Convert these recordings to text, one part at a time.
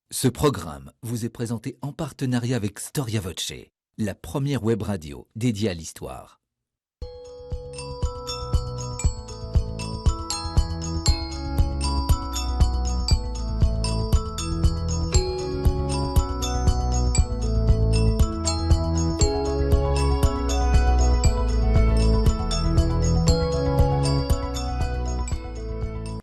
Ce programme vous est présenté en partenariat avec Storia Voce, la première web radio dédiée à l'histoire.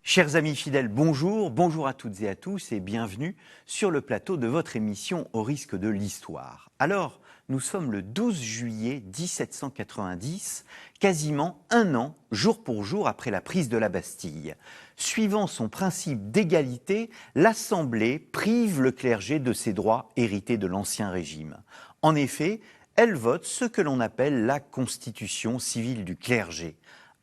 Chers amis fidèles, bonjour à toutes et à tous et bienvenue sur le plateau de votre émission Au risque de l'histoire. Alors, nous sommes le 12 juillet 1790, quasiment un an, jour pour jour, après la prise de la Bastille. Suivant son principe d'égalité, l'Assemblée prive le clergé de ses droits hérités de l'Ancien Régime. En effet, elle vote ce que l'on appelle la Constitution civile du clergé.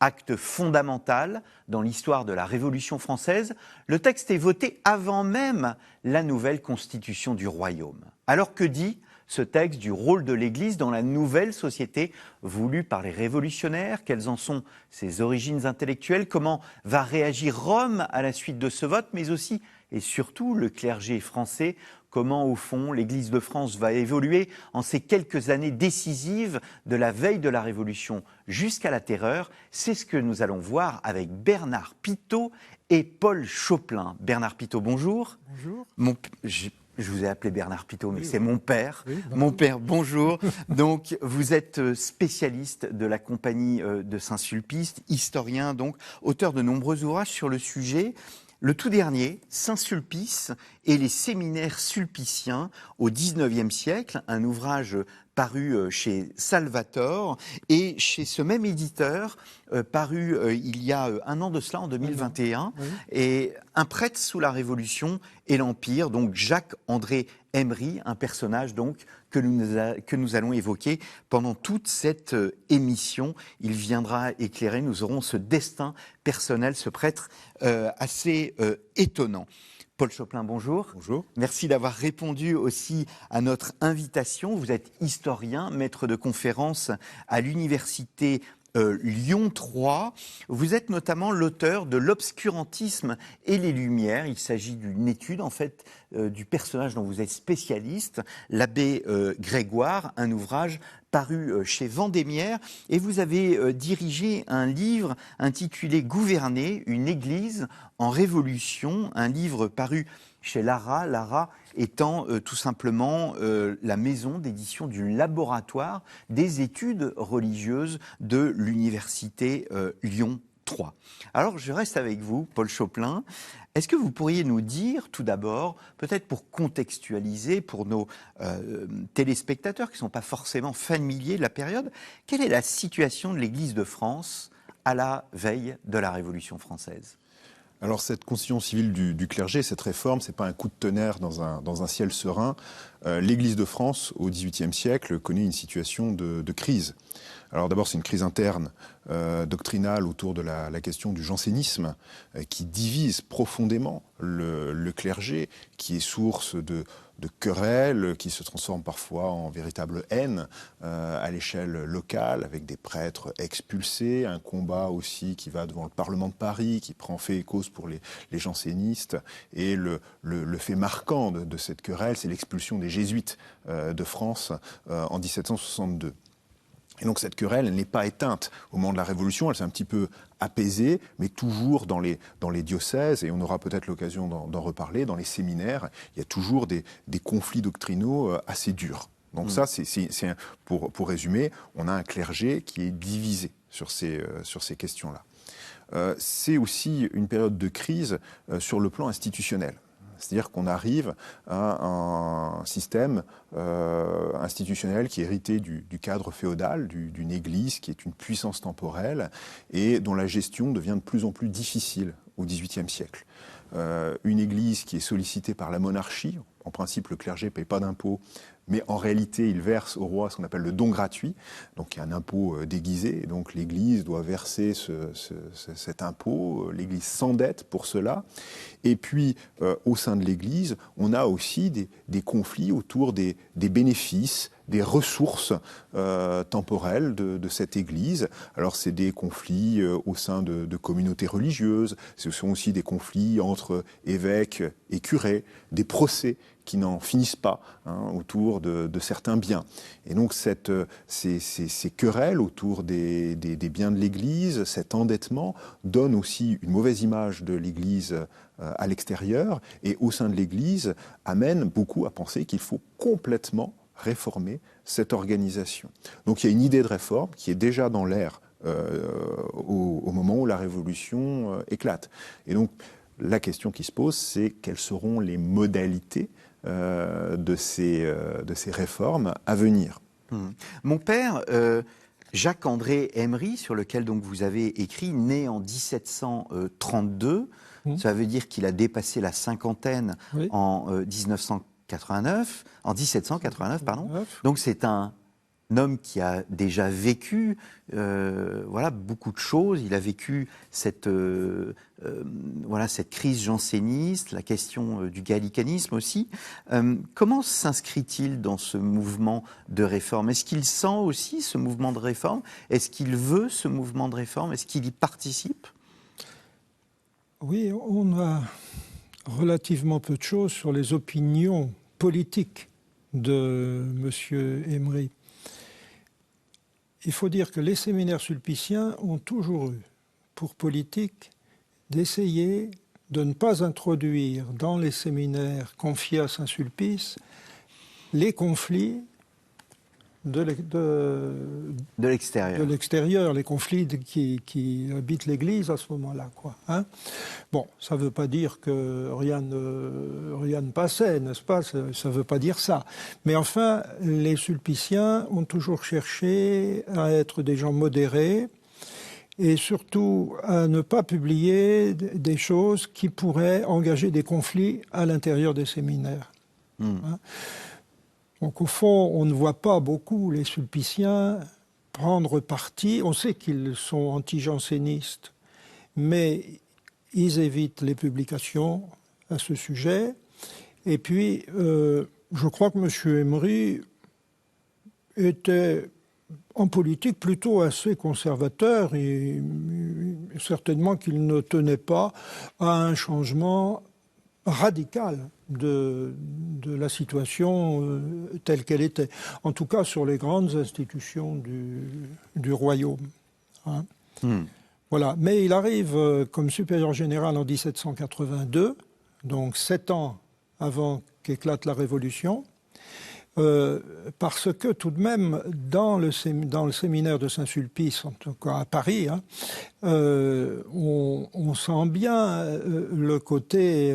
Acte fondamental dans l'histoire de la Révolution française, le texte est voté avant même la nouvelle constitution du royaume. Alors que dit ce texte du rôle de l'Église dans la nouvelle société voulue par les révolutionnaires? Quelles en sont ses origines intellectuelles? Comment va réagir Rome à la suite de ce vote? Mais aussi et surtout le clergé français. Comment, au fond, l'Église de France va évoluer en ces quelques années décisives de la veille de la Révolution jusqu'à la Terreur? C'est ce que nous allons voir avec Bernard Pitot et Paul Choplin. Bernard Pitot, bonjour. Bonjour. Je vous ai appelé Bernard Pitot, mais oui, c'est mon père. Oui, mon père, bonjour. Donc, vous êtes spécialiste de la compagnie de Saint-Sulpice, historien, donc, auteur de nombreux ouvrages sur le sujet. Le tout dernier, Saint-Sulpice et les séminaires sulpiciens au XIXe siècle, un ouvrage paru chez Salvator et chez ce même éditeur, paru il y a un an de cela, en 2021, oui. Et Un prêtre sous la Révolution et l'Empire, donc Jacques-André Emery, un personnage donc que nous allons évoquer pendant toute cette émission. Il viendra éclairer, nous aurons ce destin personnel, ce prêtre assez étonnant. Paul Choplin, bonjour. Bonjour. Merci d'avoir répondu aussi à notre invitation. Vous êtes historien, maître de conférences à l'université Lyon 3. Vous êtes notamment l'auteur de L'obscurantisme et les Lumières. Il s'agit d'une étude, en fait, du personnage dont vous êtes spécialiste, l'abbé Grégoire, un ouvrage paru chez Vendémiaire. Et vous avez dirigé un livre intitulé « Gouverner, une église en révolution », un livre paru chez Lara étant tout simplement la maison d'édition du laboratoire des études religieuses de l'université Lyon 3. Alors je reste avec vous, Paul Choplin. Est-ce que vous pourriez nous dire, tout d'abord, peut-être pour contextualiser pour nos téléspectateurs qui ne sont pas forcément familiers de la période, quelle est la situation de l'Église de France à la veille de la Révolution française ? Alors cette constitution civile du clergé, cette réforme, c'est pas un coup de tonnerre dans un ciel serein. L'Église de France, au XVIIIe siècle, connaît une situation de crise. Alors d'abord, c'est une crise interne, doctrinale, autour de la question du jansénisme, qui divise profondément le clergé, qui est source de querelles, qui se transforment parfois en véritable haine à l'échelle locale, avec des prêtres expulsés, un combat aussi qui va devant le Parlement de Paris, qui prend fait et cause pour les jansénistes. Et le fait marquant de cette querelle, c'est l'expulsion des jésuites de France en 1762. Et donc cette querelle, elle n'est pas éteinte au moment de la Révolution, elle s'est un petit peu apaisée, mais toujours dans les diocèses, et on aura peut-être l'occasion d'en reparler, dans les séminaires, il y a toujours des conflits doctrinaux assez durs. Donc ça, pour résumer, on a un clergé qui est divisé sur ces questions-là. C'est aussi une période de crise sur le plan institutionnel. C'est-à-dire qu'on arrive à un système institutionnel qui est hérité du cadre féodal, d'une église qui est une puissance temporelle et dont la gestion devient de plus en plus difficile au XVIIIe siècle. Une église qui est sollicitée par la monarchie, en principe le clergé ne paye pas d'impôts, mais en réalité, il verse au roi ce qu'on appelle le don gratuit, donc il y a un impôt déguisé, et donc l'Église doit verser cet impôt, l'Église s'endette pour cela, et puis au sein de l'Église, on a aussi des conflits autour des bénéfices, des ressources temporelles de cette Église. Alors c'est des conflits au sein de communautés religieuses, ce sont aussi des conflits entre évêques et curés, des procès qui n'en finissent pas autour de certains biens. Et donc ces querelles autour des biens de l'Église, cet endettement, donne aussi une mauvaise image de l'Église à l'extérieur, et au sein de l'Église amène beaucoup à penser qu'il faut complètement réformer cette organisation. Donc il y a une idée de réforme qui est déjà dans l'air au moment où la Révolution éclate. Et donc la question qui se pose, c'est quelles seront les modalités de ces réformes à venir. Mon père, Jacques-André Emery, sur lequel donc vous avez écrit, né en 1732, ça veut dire qu'il a dépassé la cinquantaine en 1789, pardon. Donc c'est un homme qui a déjà vécu beaucoup de choses. Il a vécu cette crise janséniste, la question du gallicanisme aussi. Comment s'inscrit-il dans ce mouvement de réforme? Est-ce qu'il sent aussi ce mouvement de réforme? Est-ce qu'il veut ce mouvement de réforme? Est-ce qu'il y participe? Oui, on a relativement peu de choses sur les opinions politiques de M. Emery. Il faut dire que les séminaires sulpiciens ont toujours eu pour politique d'essayer de ne pas introduire dans les séminaires confiés à Saint-Sulpice les conflits de l'extérieur, les conflits qui habitent l'Église à ce moment-là, quoi. Bon, ça ne veut pas dire que rien ne passait, n'est-ce pas? Ça ne veut pas dire ça. Mais enfin, les sulpiciens ont toujours cherché à être des gens modérés et surtout à ne pas publier des choses qui pourraient engager des conflits à l'intérieur des séminaires. Donc au fond, on ne voit pas beaucoup les sulpiciens prendre parti. On sait qu'ils sont anti-jansénistes, mais ils évitent les publications à ce sujet. Et puis, je crois que M. Emery était en politique plutôt assez conservateur et certainement qu'il ne tenait pas à un changement radical de la situation telle qu'elle était. En tout cas, sur les grandes institutions du royaume. Voilà. Mais il arrive comme supérieur général en 1782, donc 7 ans avant qu'éclate la Révolution, parce que tout de même, dans le séminaire de Saint-Sulpice, en tout cas à Paris, on sent bien le côté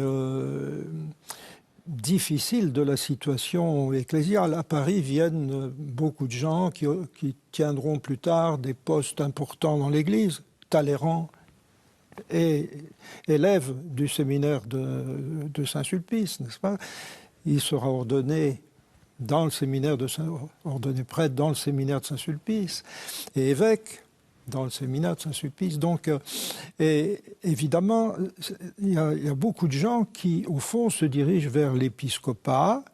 difficile de la situation ecclésiale. À Paris viennent beaucoup de gens qui tiendront plus tard des postes importants dans l'Église. Talleyrand est élève du séminaire de Saint-Sulpice, n'est-ce pas? Il sera ordonné dans le séminaire ordonné prêtre dans le séminaire de Saint-Sulpice et évêque dans le séminaire de Saint-Sulpice. Donc, et évidemment, il y a beaucoup de gens qui, au fond, se dirigent vers l'épiscopat,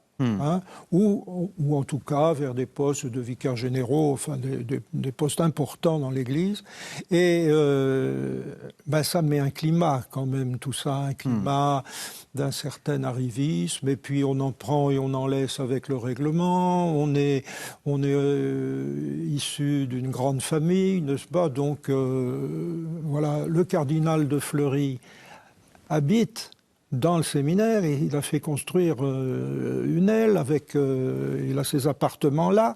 ou en tout cas vers des postes de vicaires généraux, enfin des postes importants dans l'Église. Et ça met un climat quand même, tout ça, un climat d'un certain arrivisme, et puis on en prend et on en laisse avec le règlement. On est issu d'une grande famille, n'est-ce pas? Donc voilà, le cardinal de Fleury habite dans le séminaire, et il a fait construire une aile avec, il a ses appartements là,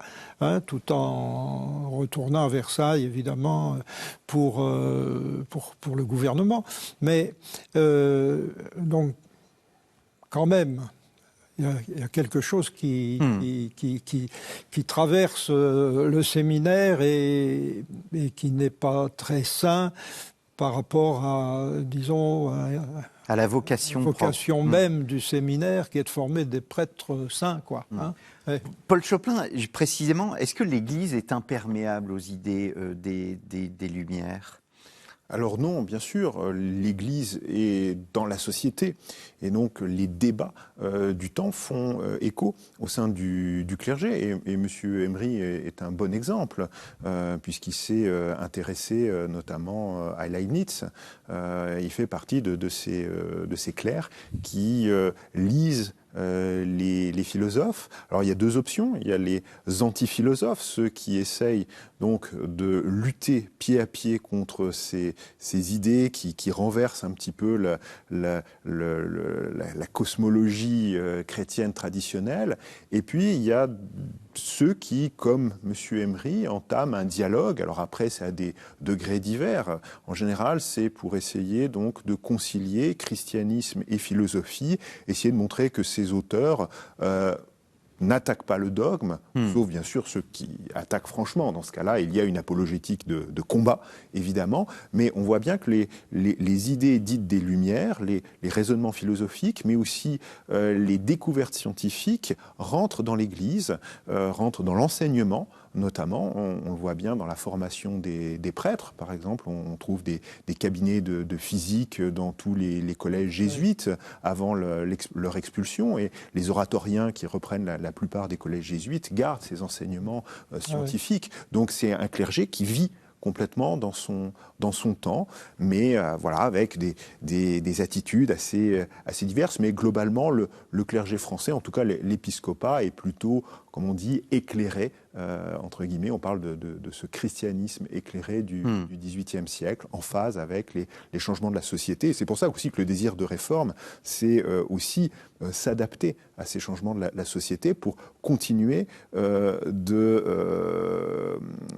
tout en retournant à Versailles, évidemment, pour le gouvernement. Mais donc, quand même, il y a quelque chose qui traverse le séminaire et qui n'est pas très sain par rapport à, disons, à la vocation même du séminaire qui est de former des prêtres saints, quoi. Hein. Ouais. Paul Choplin, précisément, est-ce que l'Église est imperméable aux idées des Lumières ? Alors non, bien sûr, l'Église est dans la société et donc les débats du temps font écho au sein du clergé et M. Emery est un bon exemple puisqu'il s'est intéressé notamment à Leibniz. Il fait partie de ces clercs qui lisent les philosophes. Alors il y a deux options. Il y a les anti-philosophes, ceux qui essayent donc de lutter pied à pied contre ces idées qui renversent un petit peu la cosmologie chrétienne traditionnelle. Et puis il y a ceux qui, comme M. Emery, entament un dialogue. Alors après, c'est à des degrés divers. En général, c'est pour essayer donc de concilier christianisme et philosophie, essayer de montrer que ces auteurs n'attaquent pas le dogme, sauf bien sûr ceux qui attaquent franchement. Dans ce cas-là, il y a une apologétique de combat, évidemment, mais on voit bien que les idées dites des Lumières, les raisonnements philosophiques, mais aussi les découvertes scientifiques rentrent dans l'Église, rentrent dans l'enseignement, notamment, on le voit bien dans la formation des prêtres, par exemple, on trouve des cabinets de physique dans tous les collèges jésuites avant leur expulsion, et les oratoriens qui reprennent la plupart des collèges jésuites gardent ces enseignements scientifiques. Donc c'est un clergé qui vit complètement dans son temps, mais voilà, avec des attitudes assez diverses. Mais globalement, le clergé français, en tout cas l'épiscopat, est plutôt, comme on dit, éclairé, entre guillemets. On parle de ce christianisme éclairé du XVIIIe siècle, en phase avec les changements de la société. Et c'est pour ça aussi que le désir de réforme, c'est aussi s'adapter à ces changements de la société pour continuer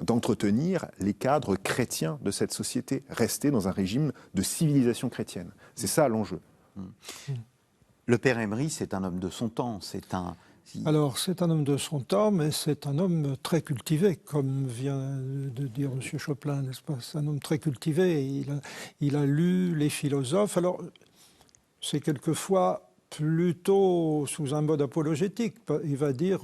d'entretenir les cadres chrétiens de cette société, rester dans un régime de civilisation chrétienne. C'est ça l'enjeu. Le père Emery, c'est un homme de son temps, Alors, c'est un homme de son temps, mais c'est un homme très cultivé, comme vient de dire M. Choplin, n'est-ce pas ? C'est un homme très cultivé. Il a lu les philosophes. Alors, c'est quelquefois plutôt sous un mode apologétique. Il va dire,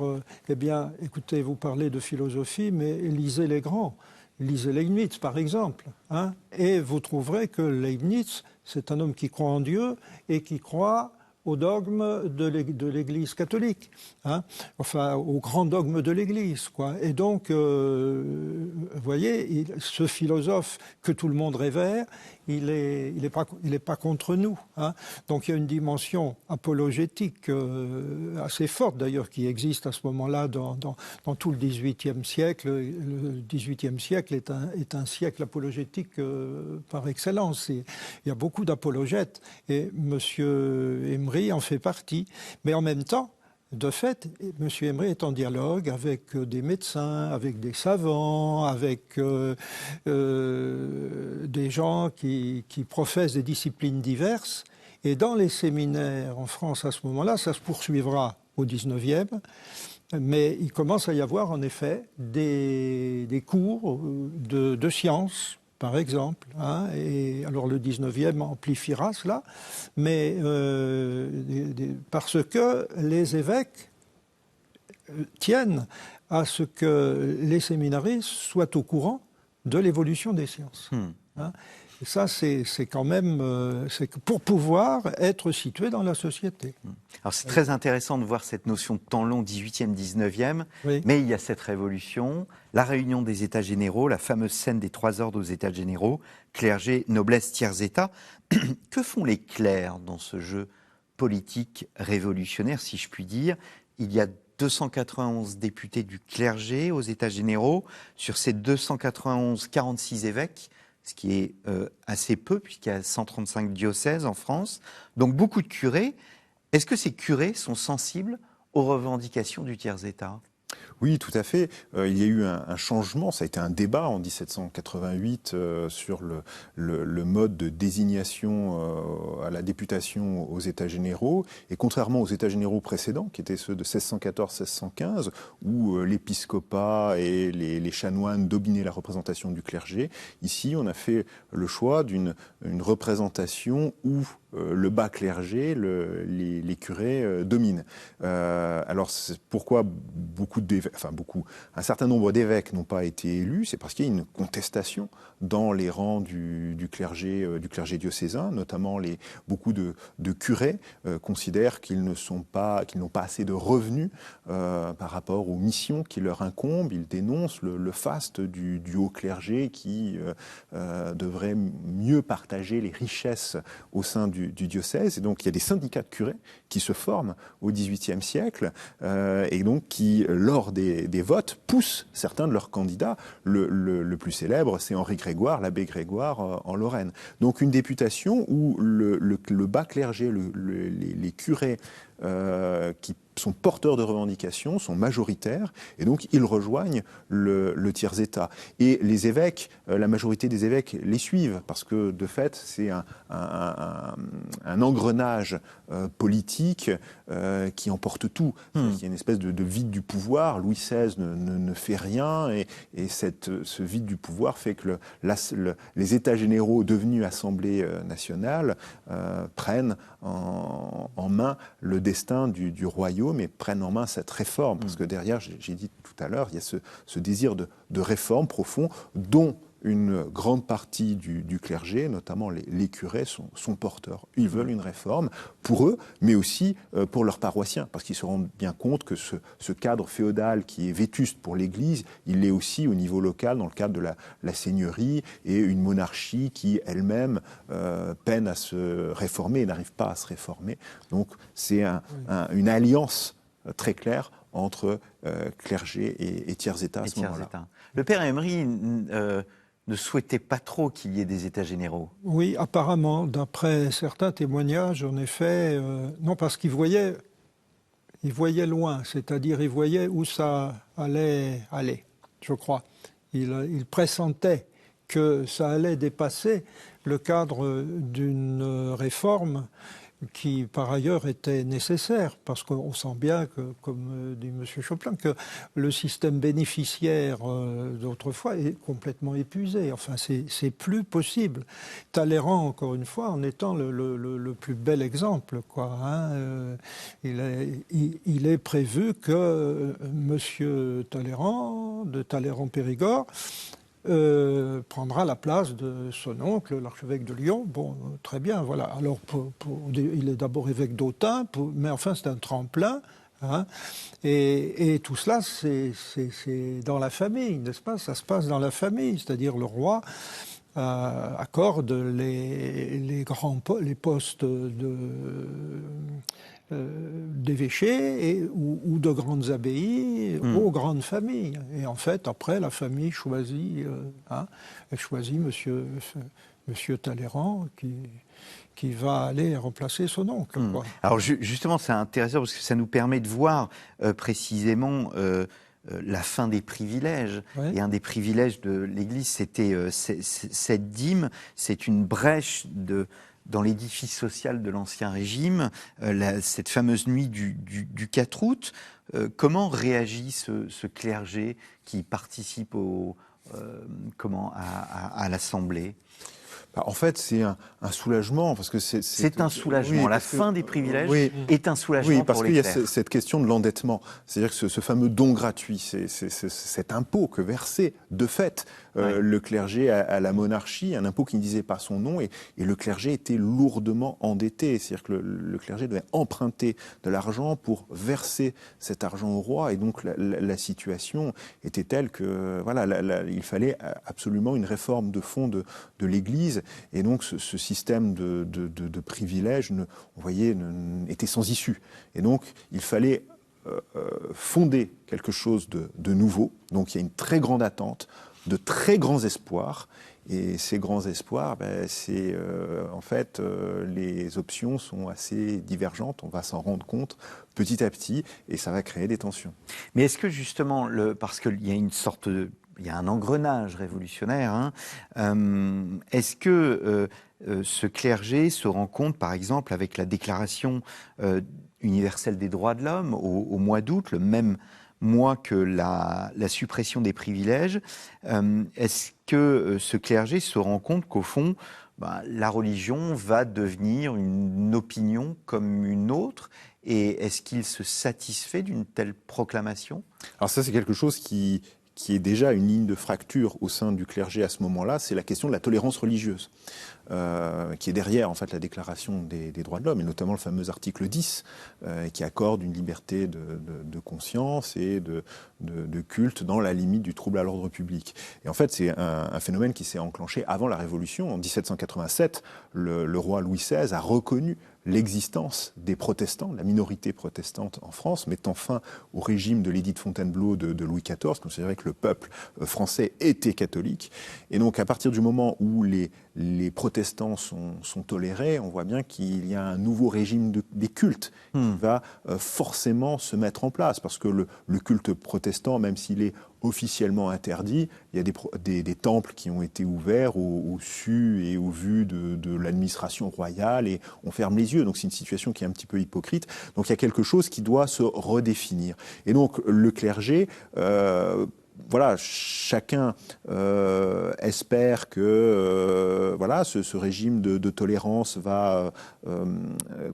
eh bien, écoutez, vous parlez de philosophie, mais lisez les grands. Lisez Leibniz, par exemple. Hein, et vous trouverez que Leibniz, c'est un homme qui croit en Dieu et qui croit au dogme de l'Église catholique, hein, enfin au grand dogme de l'Église, quoi. Et donc, vous voyez, ce philosophe que tout le monde révère, il est pas contre nous, hein. Donc il y a une dimension apologétique assez forte d'ailleurs qui existe à ce moment-là dans tout le XVIIIe siècle. Le XVIIIe siècle est un siècle apologétique par excellence. Il y a beaucoup d'apologètes et Monsieur Emery en fait partie, mais en même temps, de fait, M. Emery est en dialogue avec des médecins, avec des savants, avec des gens qui professent des disciplines diverses. Et dans les séminaires en France à ce moment-là, ça se poursuivra au XIXe, mais il commence à y avoir en effet des cours de sciences, par exemple, hein, et alors le 19e amplifiera cela, mais parce que les évêques tiennent à ce que les séminaristes soient au courant de l'évolution des sciences. Hein. Et ça, c'est quand même pour pouvoir être situé dans la société. Alors c'est très intéressant de voir cette notion de temps long, 18e, 19e, oui. Mais il y a cette révolution, la réunion des États généraux, la fameuse scène des 3 ordres aux États généraux, clergé, noblesse, tiers État. Que font les clercs dans ce jeu politique révolutionnaire, si je puis dire ? Il y a 291 députés du clergé aux États généraux. Sur ces 291, 46 évêques, ce qui est assez peu, puisqu'il y a 135 diocèses en France. Donc beaucoup de curés. Est-ce que ces curés sont sensibles aux revendications du tiers-État ? Oui, tout à fait. Il y a eu un changement, ça a été un débat en 1788 sur le mode de désignation à la députation aux États généraux. Et contrairement aux États généraux précédents, qui étaient ceux de 1614-1615, où l'épiscopat et les chanoines dominaient la représentation du clergé, ici on a fait le choix d'une représentation où le bas clergé, les curés dominent. Alors pourquoi un certain nombre d'évêques n'ont pas été élus? C'est parce qu'il y a une contestation dans les rangs du clergé diocésain, notamment beaucoup de curés considèrent qu'ils n'ont pas assez de revenus par rapport aux missions qui leur incombent. Ils dénoncent le faste du haut clergé qui devrait mieux partager les richesses au sein du diocèse. Et donc il y a des syndicats de curés qui se forment au XVIIIe siècle et donc qui, lors des votes, poussent certains de leurs candidats. Le plus célèbre, c'est Henri Grégoire, l'abbé Grégoire en Lorraine. Donc une députation où le bas clergé, les curés qui sont porteurs de revendications, sont majoritaires, et donc ils rejoignent le tiers-État. Et les évêques, la majorité des évêques les suivent, parce que de fait, c'est un engrenage politique qui emporte tout. Il y a une espèce de vide du pouvoir. Louis XVI ne fait rien, et ce vide du pouvoir fait que les États généraux devenus Assemblée nationale prennent en main le destin du royaume et prennent en main cette réforme. Parce que derrière, j'ai dit tout à l'heure, il y a ce désir de réforme profond dont une grande partie du clergé, notamment les curés, sont porteurs. Ils veulent une réforme pour eux, mais aussi pour leurs paroissiens, parce qu'ils se rendent bien compte que ce cadre féodal qui est vétuste pour l'Église, il l'est aussi au niveau local, dans le cadre de la seigneurie, et une monarchie qui elle-même peine à se réformer et n'arrive pas à se réformer. Donc c'est une alliance très claire entre clergé et tiers-État à ce moment-là. Le père Emery ne souhaitait pas trop qu'il y ait des États généraux. Oui, apparemment, d'après certains témoignages, en effet, non, parce qu'il voyait loin, c'est-à-dire il voyait où ça allait aller, je crois. Il pressentait que ça allait dépasser le cadre d'une réforme qui, par ailleurs, était nécessaire, parce qu'on sent bien que, comme dit M. Chopin, que le système bénéficiaire d'autrefois est complètement épuisé. Enfin, c'est plus possible. Talleyrand, encore une fois, en étant le plus bel exemple, quoi. Hein, il est prévu que M. Talleyrand, de Talleyrand-Périgord, prendra la place de son oncle, l'archevêque de Lyon. Bon, très bien, voilà. Alors, il est d'abord évêque d'Autun, mais enfin, c'est un tremplin. Hein, et tout cela, c'est dans la famille, n'est-ce pas? Ça se passe dans la famille, c'est-à-dire le roi accorde les postes d'évêchés ou de grandes abbayes aux grandes familles. Et en fait, après, la famille choisit Monsieur Talleyrand qui va aller remplacer son oncle. Quoi. Alors justement, c'est intéressant parce que ça nous permet de voir précisément la fin des privilèges. Ouais. Et un des privilèges de l'Église, c'était cette dîme. C'est une brèche dans l'édifice social de l'Ancien Régime, cette fameuse nuit du 4 août. Comment réagit ce clergé qui participe à l'Assemblée ? En fait, c'est un soulagement, parce que c'est un soulagement. La fin des privilèges est un soulagement pour les clercs. Oui, parce qu'il y a cette question de l'endettement. C'est-à-dire que ce fameux don gratuit, c'est cet impôt que versait, de fait, le clergé à la monarchie, un impôt qui ne disait pas son nom, et le clergé était lourdement endetté. C'est-à-dire que le clergé devait emprunter de l'argent pour verser cet argent au roi, et donc la situation était telle que, il fallait absolument une réforme de fond de l'Église. Et donc ce système de privilèges, on voyait, était sans issue. Et donc il fallait fonder quelque chose de nouveau. Donc il y a une très grande attente, de très grands espoirs. Et ces grands espoirs, en fait, les options sont assez divergentes. On va s'en rendre compte petit à petit et ça va créer des tensions. Mais est-ce que justement, parce qu'il y a il y a un engrenage révolutionnaire, hein, est-ce que ce clergé se rend compte, par exemple, avec la Déclaration universelle des droits de l'homme au mois d'août, le même mois que la suppression des privilèges, est-ce que ce clergé se rend compte qu'au fond, la religion va devenir une opinion comme une autre? Et est-ce qu'il se satisfait d'une telle proclamation? Alors ça, c'est quelque chose qui est déjà une ligne de fracture au sein du clergé à ce moment-là, c'est la question de la tolérance religieuse, qui est derrière en fait la Déclaration des droits de l'homme, et notamment le fameux article 10, qui accorde une liberté de conscience et de culte dans la limite du trouble à l'ordre public. Et en fait, c'est un phénomène qui s'est enclenché avant la Révolution. En 1787, le roi Louis XVI a reconnu l'existence des protestants, la minorité protestante en France, mettant fin au régime de l'édit de Fontainebleau de Louis XIV, considérait que le peuple français était catholique. Et donc, à partir du moment où les protestants sont tolérés, on voit bien qu'il y a un nouveau régime des cultes qui va forcément se mettre en place, parce que le culte protestant, même s'il est officiellement interdit, il y a des temples qui ont été ouverts au su et au vu de l'administration royale, et on ferme les yeux. Donc c'est une situation qui est un petit peu hypocrite. Donc il y a quelque chose qui doit se redéfinir. Et donc le clergé, voilà, chacun espère que ce régime de tolérance va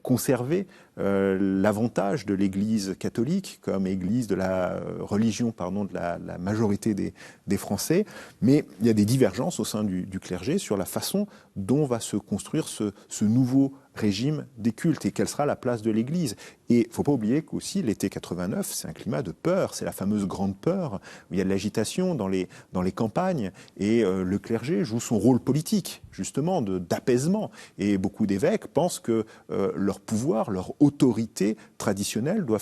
conserver l'avantage de l'Église catholique comme Église de la religion, de la majorité des Français. Mais il y a des divergences au sein du clergé sur la façon dont va se construire ce nouveau régime des cultes et quelle sera la place de l'Église. Et il ne faut pas oublier qu'aussi l'été 89, c'est un climat de peur, c'est la fameuse grande peur, où il y a de l'agitation dans les campagnes, et le clergé joue son rôle politique, justement, d'apaisement. Et beaucoup d'évêques pensent que leur pouvoir, leur autorité traditionnelle doit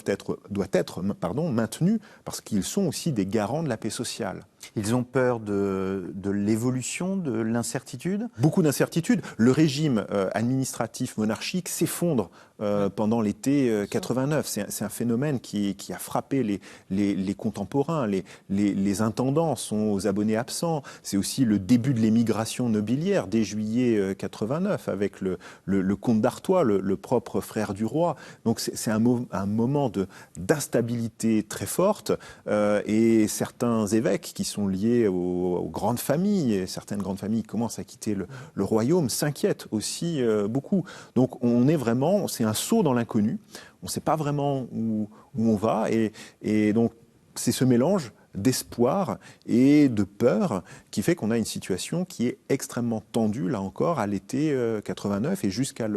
être maintenue, parce qu'ils sont aussi des garants de la paix sociale. Ils ont peur de l'évolution, de l'incertitude? Beaucoup d'incertitudes. Le régime administratif monarchique s'effondre pendant l'été 89. C'est un phénomène qui a frappé les contemporains. Les intendants sont aux abonnés absents. C'est aussi le début de l'émigration nobiliaire dès juillet 89 avec le comte d'Artois, le propre frère du roi. Donc c'est un moment d'instabilité très forte, et certains évêques qui sont liés aux grandes familles, et certaines grandes familles commencent à quitter le royaume, s'inquiètent aussi beaucoup. Donc c'est un saut dans l'inconnu, on ne sait pas vraiment où on va, et donc c'est ce mélange d'espoir et de peur qui fait qu'on a une situation qui est extrêmement tendue, là encore, à l'été 89 et jusqu'à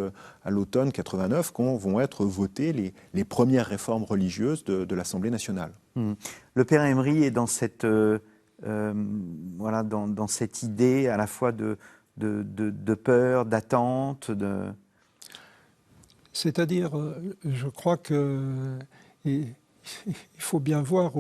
l'automne 89, quand vont être votées les premières réformes religieuses de l'Assemblée nationale. Le père Emery est dans cette, dans cette idée à la fois de peur, d'attente, C'est-à-dire, je crois qu'il faut bien voir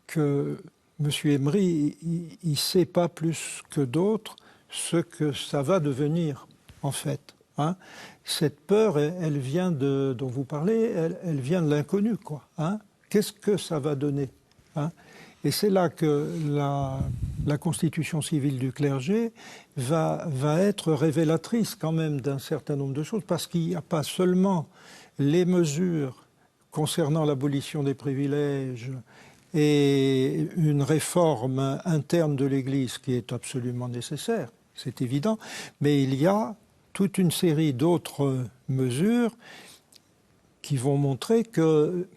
que M. Emery, il ne sait pas plus que d'autres ce que ça va devenir, en fait. Hein. Cette peur, elle vient dont vous parlez, elle vient de l'inconnu, quoi. Hein. Qu'est-ce que ça va donner, hein? Et c'est là que la constitution civile du clergé va être révélatrice quand même d'un certain nombre de choses, parce qu'il n'y a pas seulement les mesures concernant l'abolition des privilèges et une réforme interne de l'Église qui est absolument nécessaire, c'est évident, mais il y a toute une série d'autres mesures qui vont montrer que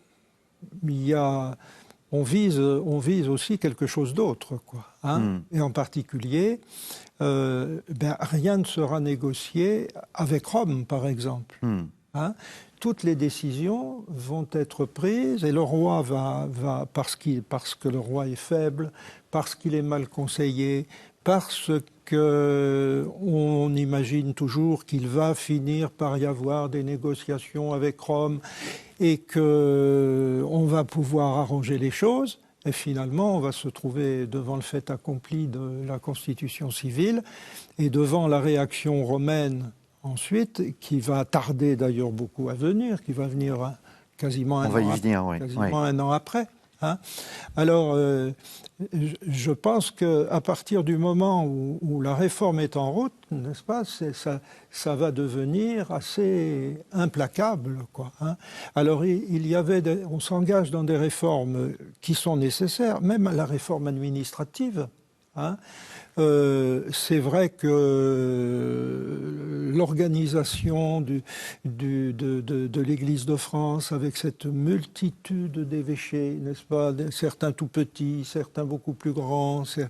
on vise aussi quelque chose d'autre, quoi. Hein. Et en particulier, rien ne sera négocié avec Rome, par exemple. Hein. Toutes les décisions vont être prises et le roi va parce que le roi est faible, parce qu'il est mal conseillé, parce qu'on imagine toujours qu'il va finir par y avoir des négociations avec Rome et qu'on va pouvoir arranger les choses, Et finalement, on va se trouver devant le fait accompli de la Constitution civile et devant la réaction romaine ensuite, qui va tarder d'ailleurs beaucoup à venir, qui va venir quasiment un an après. Hein. Alors, je pense qu'à partir du moment où la réforme est en route, n'est-ce pas, ça va devenir assez implacable, quoi. Hein. Alors, on s'engage dans des réformes qui sont nécessaires, même la réforme administrative. Hein. C'est vrai que l'organisation de l'Église de France, avec cette multitude d'évêchés, n'est-ce pas, certains tout petits, certains beaucoup plus grands, c'est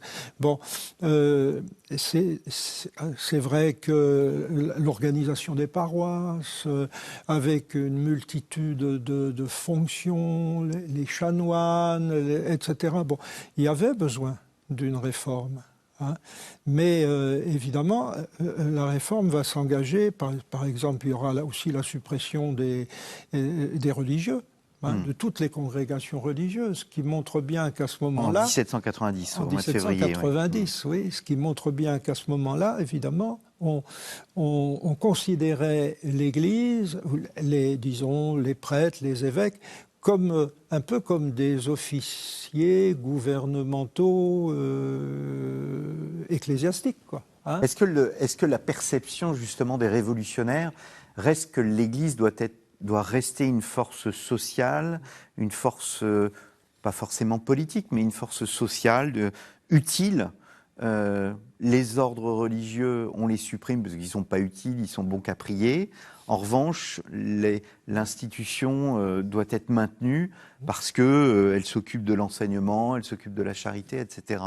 vrai que l'organisation des paroisses, avec une multitude de fonctions, les chanoines, etc. Bon, il y avait besoin d'une réforme. Hein. Mais évidemment, la réforme va s'engager, par exemple, il y aura là aussi la suppression des religieux, hein, de toutes les congrégations religieuses, ce qui montre bien qu'à ce moment-là... En 1790, au mois de février. 1790, oui, ce qui montre bien qu'à ce moment-là, évidemment, on considérait l'Église, disons, les prêtres, les évêques, un peu comme des officiers gouvernementaux ecclésiastiques, quoi. Hein. Est-ce que la perception justement des révolutionnaires reste que l'Église doit rester une force sociale, une force pas forcément politique, mais une force sociale utile? Les ordres religieux, on les supprime parce qu'ils ne sont pas utiles, ils sont bons qu'à prier. En revanche, l'institution doit être maintenue parce qu'elle s'occupe de l'enseignement, elle s'occupe de la charité, etc.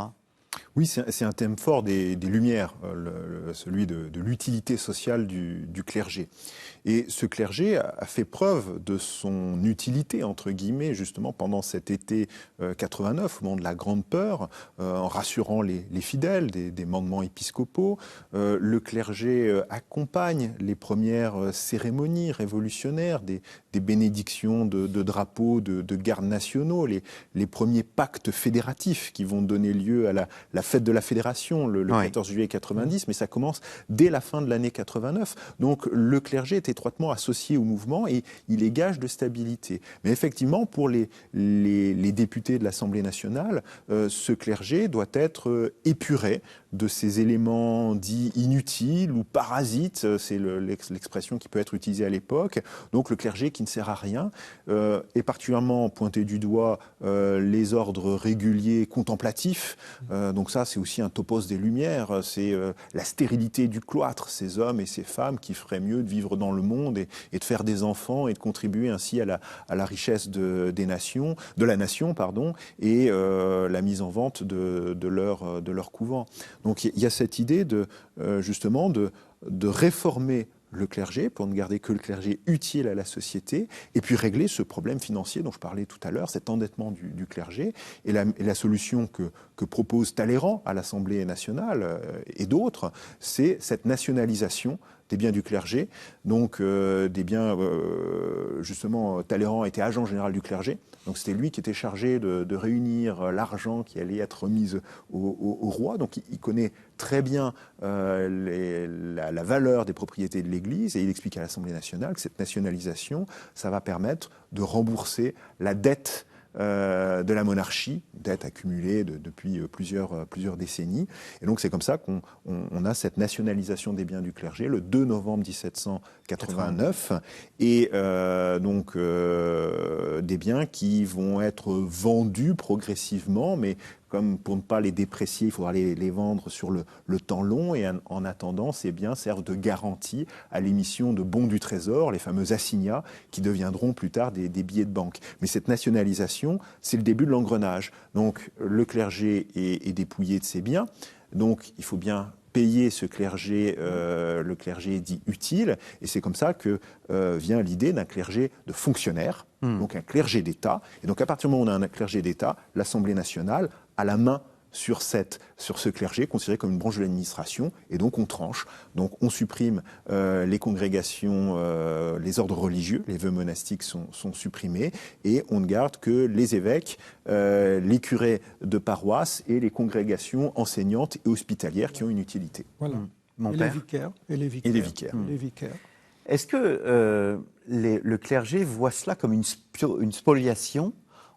Oui, c'est un thème fort des Lumières, celui de l'utilité sociale du clergé. Et ce clergé a fait preuve de son utilité, entre guillemets, justement pendant cet été 89, au moment de la Grande Peur, en rassurant les fidèles des mandements épiscopaux. Le clergé accompagne les premières cérémonies révolutionnaires, des bénédictions de drapeaux, de gardes nationaux, les premiers pactes fédératifs qui vont donner lieu à la fête de la Fédération, le 14 juillet 90, mais ça commence dès la fin de l'année 89. Donc le clergé est étroitement associé au mouvement et il est gage de stabilité. Mais effectivement, pour les députés de l'Assemblée nationale, ce clergé doit être épuré de ces éléments dits inutiles ou parasites, c'est l'expression qui peut être utilisée à l'époque. Donc le clergé qui ne sert à rien, est particulièrement pointé du doigt les ordres réguliers contemplatifs. Donc ça, c'est aussi un topos des Lumières, c'est la stérilité du cloître, ces hommes et ces femmes qui feraient mieux de vivre dans le monde et de faire des enfants et de contribuer ainsi à la richesse de la nation, et la mise en vente de leur couvent. Donc il y a cette idée justement de réformer le clergé, pour ne garder que le clergé utile à la société, et puis régler ce problème financier dont je parlais tout à l'heure, cet endettement du clergé, et la solution que propose Talleyrand à l'Assemblée nationale et d'autres, c'est cette nationalisation des biens du clergé, donc des biens, justement, Talleyrand était agent général du clergé, donc c'était lui qui était chargé de réunir l'argent qui allait être remis au roi, donc il connaît très bien la valeur des propriétés de l'Église, et il explique à l'Assemblée nationale que cette nationalisation, ça va permettre de rembourser la dette de la monarchie, dette accumulée depuis plusieurs décennies. Et donc c'est comme ça qu'on a cette nationalisation des biens du clergé le 2 novembre 1789, et donc des biens qui vont être vendus progressivement, mais comme pour ne pas les déprécier, il faudra les vendre sur le temps long, et en attendant, ces biens servent de garantie à l'émission de bons du Trésor, les fameux assignats, qui deviendront plus tard des billets de banque. Mais cette nationalisation, c'est le début de l'engrenage. Donc le clergé est dépouillé de ses biens, donc il faut bien payer ce clergé, le clergé dit utile, et c'est comme ça que vient l'idée d'un clergé de fonctionnaire, donc un clergé d'État. Et donc à partir du moment où on a un clergé d'État, l'Assemblée nationale a la main sur ce clergé considéré comme une branche de l'administration, et donc on tranche. Donc on supprime les congrégations, les ordres religieux, les vœux monastiques sont supprimés, et on ne garde que les évêques, les curés de paroisse et les congrégations enseignantes et hospitalières qui ont une utilité. Voilà. Mon et, père. les vicaires. Les vicaires. Est-ce que le clergé voit cela comme une spoliation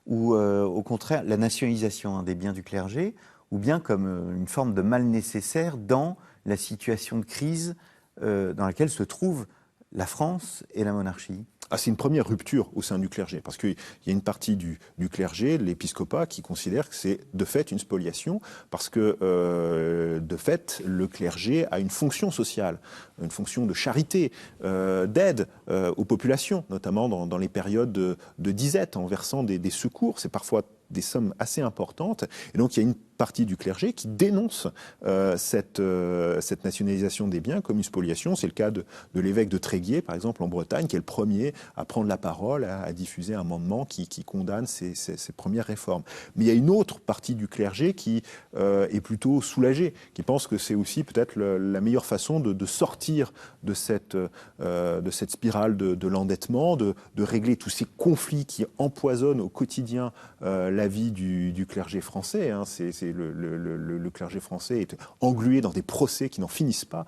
ou au contraire la nationalisation des biens du clergé, ou bien comme une forme de mal nécessaire dans la situation de crise dans laquelle se trouvent la France et la monarchie? C'est une première rupture au sein du clergé, parce qu'il y a une partie du clergé, l'épiscopat, qui considère que c'est de fait une spoliation, parce que de fait, le clergé a une fonction sociale, une fonction de charité, d'aide aux populations, notamment dans les périodes de disette, en versant des secours. C'est parfois des sommes assez importantes. Et donc, il y a une partie du clergé qui dénonce cette nationalisation des biens comme une spoliation. C'est le cas de l'évêque de Tréguier, par exemple, en Bretagne, qui est le premier à prendre la parole, à diffuser un amendement qui condamne ces premières réformes. Mais il y a une autre partie du clergé qui est plutôt soulagée, qui pense que c'est aussi peut-être la meilleure façon de sortir de cette spirale de l'endettement, de régler tous ces conflits qui empoisonnent au quotidien la vie du clergé français. Le clergé français est englué dans des procès qui n'en finissent pas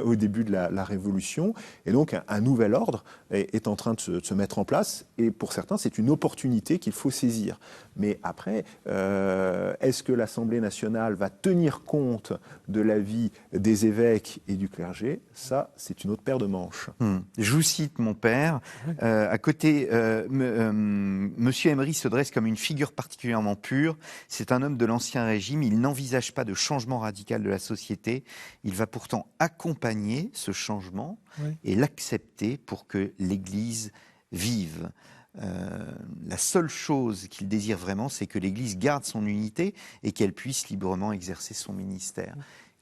au début de la Révolution. Et donc, un nouvel ordre est en train de se mettre en place. Et pour certains, c'est une opportunité qu'il faut saisir. Mais après, est-ce que l'Assemblée nationale va tenir compte de l'avis des évêques et du clergé? Ça, c'est une autre paire de manches. Je vous cite mon père. À côté, Monsieur Emery se dresse comme une figure particulièrement pure. C'est un homme de l'Ancien Régime. Il n'envisage pas de changement radical de la société. Il va pourtant accompagner ce changement et l'accepter pour que l'Église vive. La seule chose qu'il désire vraiment, c'est que l'Église garde son unité et qu'elle puisse librement exercer son ministère.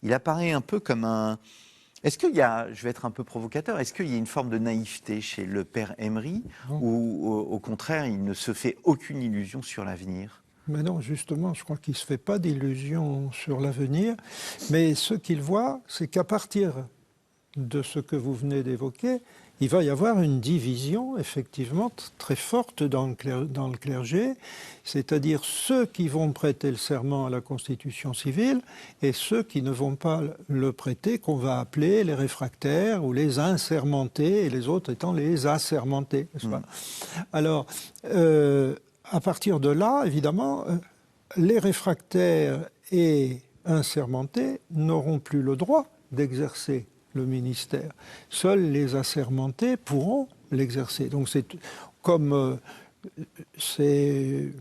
Il apparaît un peu comme un... Est-ce qu'il y a, je vais être un peu provocateur, est-ce qu'il y a une forme de naïveté chez le père Emery, ou au contraire, il ne se fait aucune illusion sur l'avenir? Mais non, justement, je crois qu'il ne se fait pas d'illusions sur l'avenir, mais ce qu'il voit, c'est qu'à partir de ce que vous venez d'évoquer, il va y avoir une division, effectivement, très forte dans le clergé, c'est-à-dire ceux qui vont prêter le serment à la Constitution civile et ceux qui ne vont pas le prêter, qu'on va appeler les réfractaires ou les insermentés, et les autres étant les assermentés, n'est-ce pas ? Alors, à partir de là, évidemment, les réfractaires et insermentés n'auront plus le droit d'exercer le ministère. Seuls les assermentés pourront l'exercer. Donc c'est comme c'est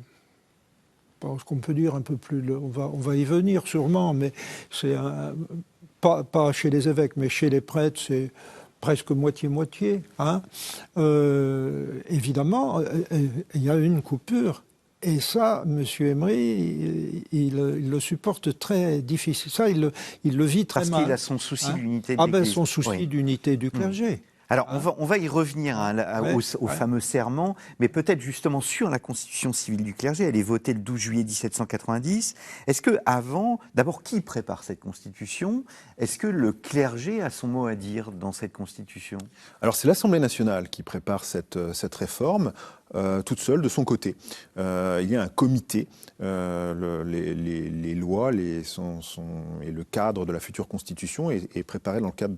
ce qu'on peut dire un peu plus, on va y venir sûrement, mais c'est pas chez les évêques, mais chez les prêtres, c'est presque moitié-moitié. Évidemment, il y a une coupure. Et ça, M. Emery, il le supporte très difficile. Ça, il le vit très mal. Parce qu'il a son souci d'unité de l'Église. Son souci d'unité du clergé. Alors, on va y revenir au fameux serment, mais peut-être justement sur la constitution civile du clergé. Elle est votée le 12 juillet 1790. Est-ce qu'avant, d'abord, qui prépare cette constitution? Est-ce que le clergé a son mot à dire dans cette constitution? Alors, c'est l'Assemblée nationale qui prépare cette réforme. Toute seule de son côté. Il y a un comité, les lois et le cadre de la future constitution est préparé dans le cadre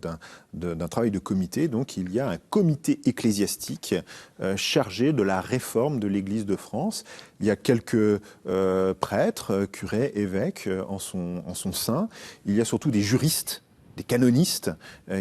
d'un travail de comité. Donc il y a un comité ecclésiastique chargé de la réforme de l'Église de France. Il y a quelques prêtres, curés, évêques en son sein. Il y a surtout des juristes, des canonistes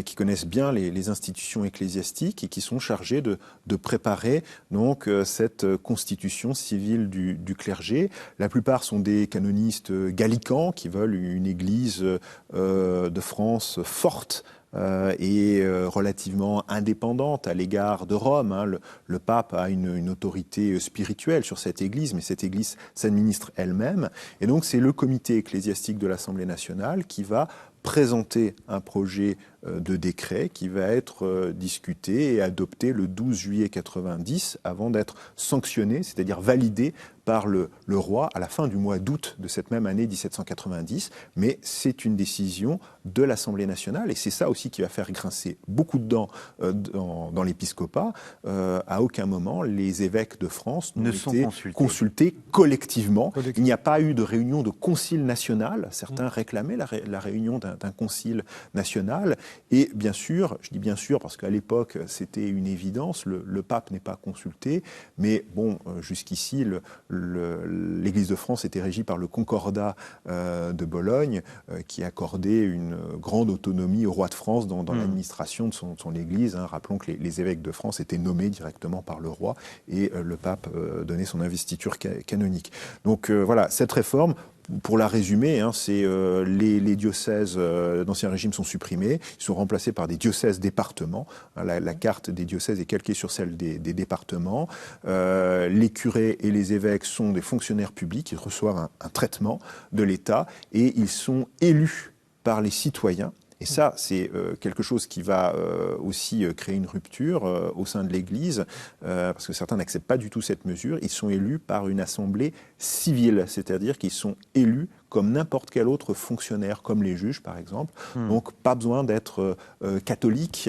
qui connaissent bien les institutions ecclésiastiques et qui sont chargés de préparer donc cette constitution civile du clergé. La plupart sont des canonistes gallicans qui veulent une église de France forte et relativement indépendante à l'égard de Rome. Le pape a une autorité spirituelle sur cette église, mais cette église s'administre elle-même. Et donc c'est le comité ecclésiastique de l'Assemblée nationale qui va présenter un projet de décret qui va être discuté et adopté le 12 juillet 90 avant d'être sanctionné, c'est-à-dire validé par le roi à la fin du mois d'août de cette même année 1790. Mais c'est une décision de l'Assemblée nationale et c'est ça aussi qui va faire grincer beaucoup de dents dans l'épiscopat. À aucun moment, les évêques de France n'ont été consultés collectivement. Il n'y a pas eu de réunion de concile national. Certains réclamaient la réunion d'un concile national. Et bien sûr, je dis bien sûr parce qu'à l'époque, c'était une évidence, le pape n'est pas consulté. Mais bon, jusqu'ici, l'Église de France était régie par le Concordat de Bologne, qui accordait une grande autonomie au roi de France dans l'administration de son Église. Rappelons que les évêques de France étaient nommés directement par le roi et le pape donnait son investiture canonique. Donc voilà, cette réforme, pour la résumer, c'est les diocèses d'Ancien Régime sont supprimés, ils sont remplacés par des diocèses-départements. La carte des diocèses est calquée sur celle des départements. Les curés et les évêques sont des fonctionnaires publics, ils reçoivent un traitement de l'État et ils sont élus par les citoyens. Et ça, c'est quelque chose qui va aussi créer une rupture au sein de l'Église, parce que certains n'acceptent pas du tout cette mesure. Ils sont élus par une assemblée civile, c'est-à-dire qu'ils sont élus comme n'importe quel autre fonctionnaire, comme les juges par exemple. Donc pas besoin d'être catholique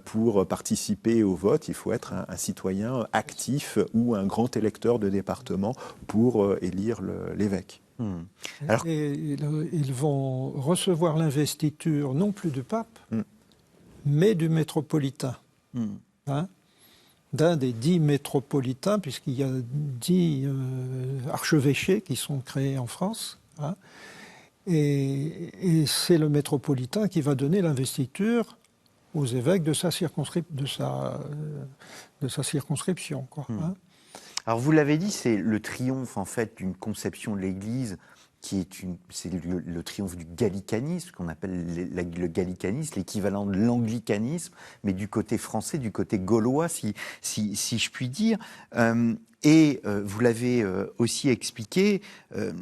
pour participer au vote. Il faut être un citoyen actif ou un grand électeur de département pour élire l'évêque. Alors, et ils vont recevoir l'investiture non plus du pape, mais du métropolitain. D'un des 10 métropolitains, puisqu'il y a 10 archevêchés qui sont créés en France. Et c'est le métropolitain qui va donner l'investiture aux évêques de sa circonscription. Alors vous l'avez dit, c'est le triomphe en fait d'une conception de l'Église qui est c'est le triomphe du gallicanisme, qu'on appelle le gallicanisme, l'équivalent de l'anglicanisme, mais du côté français, du côté gaulois, si je puis dire. Et vous l'avez aussi expliqué,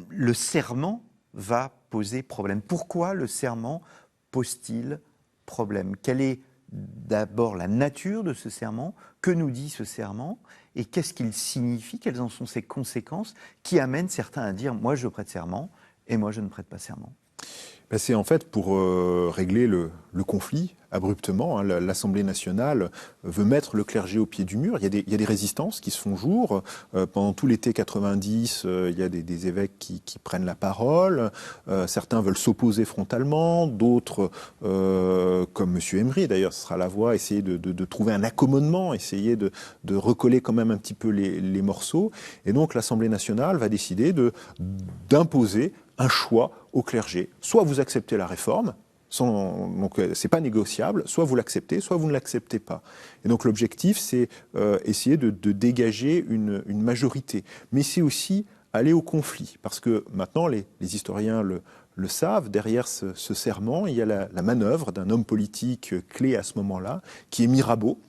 le serment va poser problème. Pourquoi le serment pose-t-il problème? Quelle est d'abord la nature de ce serment? Que nous dit ce serment? Et qu'est-ce qu'il signifie? Quelles en sont ses conséquences qui amènent certains à dire « moi je prête serment et moi je ne prête pas serment ». C'est en fait pour régler le conflit abruptement. L'Assemblée nationale veut mettre le clergé au pied du mur. Il y a des résistances qui se font jour. Pendant tout l'été 90, il y a des évêques qui prennent la parole. Certains veulent s'opposer frontalement. D'autres, comme M. Emery, d'ailleurs, ce sera la voie, essayer de trouver un accommodement, essayer de recoller quand même un petit peu les morceaux. Et donc l'Assemblée nationale va décider d'imposer un choix au clergé. Soit vous acceptez la réforme, donc c'est pas négociable, soit vous l'acceptez, soit vous ne l'acceptez pas. Et donc l'objectif, c'est essayer de dégager une majorité. Mais c'est aussi aller au conflit, parce que maintenant, les historiens le savent, derrière ce serment, il y a la manœuvre d'un homme politique clé à ce moment-là, qui est Mirabeau.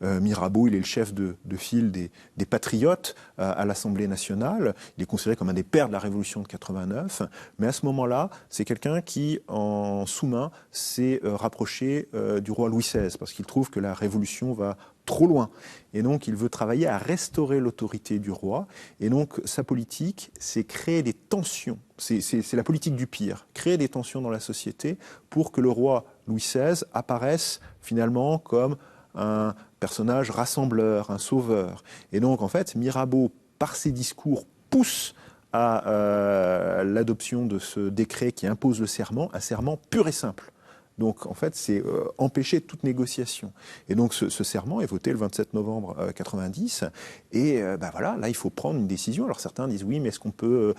Mirabeau, il est le chef de file des patriotes à l'Assemblée nationale. Il est considéré comme un des pères de la Révolution de 89. Mais à ce moment-là, c'est quelqu'un qui, en sous-main, s'est rapproché du roi Louis XVI, parce qu'il trouve que la Révolution va trop loin. Et donc, il veut travailler à restaurer l'autorité du roi. Et donc, sa politique, c'est créer des tensions. C'est la politique du pire. Créer des tensions dans la société pour que le roi Louis XVI apparaisse finalement comme un personnage rassembleur, un sauveur. Et donc, en fait, Mirabeau, par ses discours, pousse à l'adoption de ce décret qui impose le serment, un serment pur et simple. Donc, en fait, c'est empêcher toute négociation. Et donc, ce serment est voté le 27 novembre 90. Et voilà, là, il faut prendre une décision. Alors, certains disent, oui, mais est-ce qu'on peut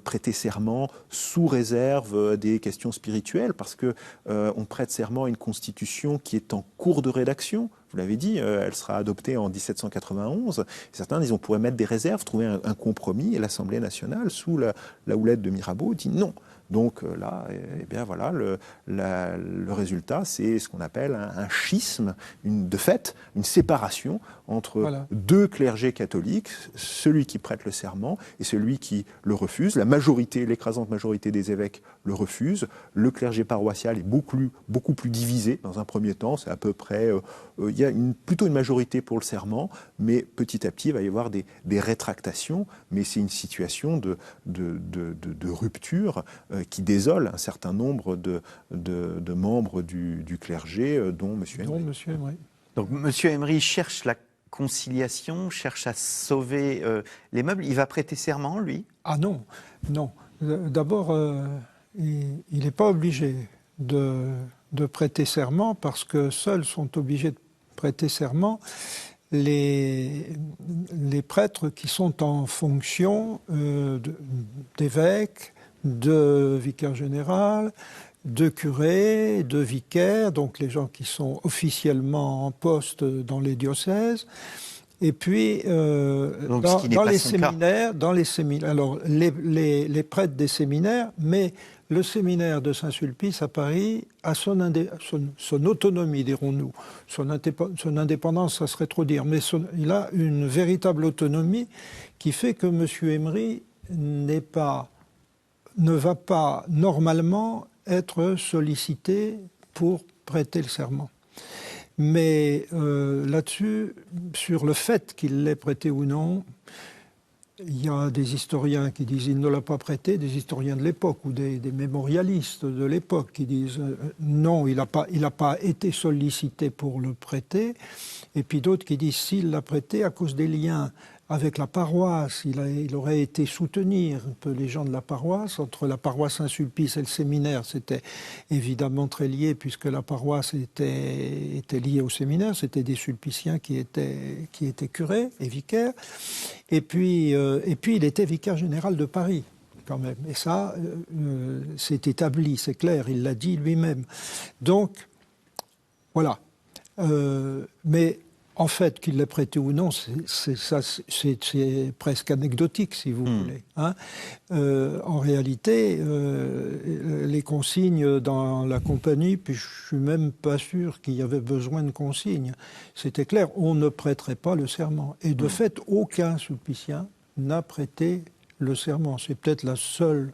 prêter serment sous réserve des questions spirituelles? Parce que on prête serment à une constitution qui est en cours de rédaction. Vous l'avez dit, elle sera adoptée en 1791. Certains disent, on pourrait mettre des réserves, trouver un compromis. Et l'Assemblée nationale, sous la houlette de Mirabeau, dit non. Donc là, eh bien voilà, le résultat, c'est ce qu'on appelle un schisme, de fait, une séparation entre deux clergés catholiques, celui qui prête le serment et celui qui le refuse. La majorité, l'écrasante majorité des évêques le refusent. Le clergé paroissial est beaucoup plus divisé dans un premier temps. C'est à peu près, il y a plutôt une majorité pour le serment, mais petit à petit, il va y avoir des rétractations. Mais c'est une situation de rupture qui désole un certain nombre de membres du clergé, dont M. Emery. Donc M. Emery cherche la conciliation, cherche à sauver les meubles. Il va prêter serment, lui? Ah non, non. D'abord, il n'est pas obligé de prêter serment parce que seuls sont obligés de prêter serment les prêtres qui sont en fonction d'évêques, de vicaire général, de curés, de vicaires, donc les gens qui sont officiellement en poste dans les diocèses. Et puis, dans les séminaires, alors les prêtres des séminaires, mais le séminaire de Saint-Sulpice à Paris a son autonomie, dirons-nous. Son indépendance, ça serait trop dire, mais il a une véritable autonomie qui fait que M. Emery ne va pas normalement être sollicité pour prêter le serment. Mais là-dessus, sur le fait qu'il l'ait prêté ou non, il y a des historiens qui disent qu'il ne l'a pas prêté, des historiens de l'époque ou des mémorialistes de l'époque qui disent non, il n'a pas été sollicité pour le prêter, et puis d'autres qui disent s'il l'a prêté à cause des liens avec la paroisse, il aurait été soutenir un peu les gens de la paroisse. Entre la paroisse Saint-Sulpice et le séminaire, c'était évidemment très lié puisque la paroisse était liée au séminaire. C'était des sulpiciens qui étaient curés et vicaires. Et puis il était vicaire général de Paris quand même. Et ça, c'est établi, c'est clair, il l'a dit lui-même. Donc, voilà. Mais en fait, qu'il l'ait prêté ou non, c'est presque anecdotique, si vous voulez. Hein. En réalité, les consignes dans la compagnie, puis je suis même pas sûr qu'il y avait besoin de consignes. C'était clair, on ne prêterait pas le serment. Et de fait, aucun sulpicien n'a prêté le serment. C'est peut-être la seule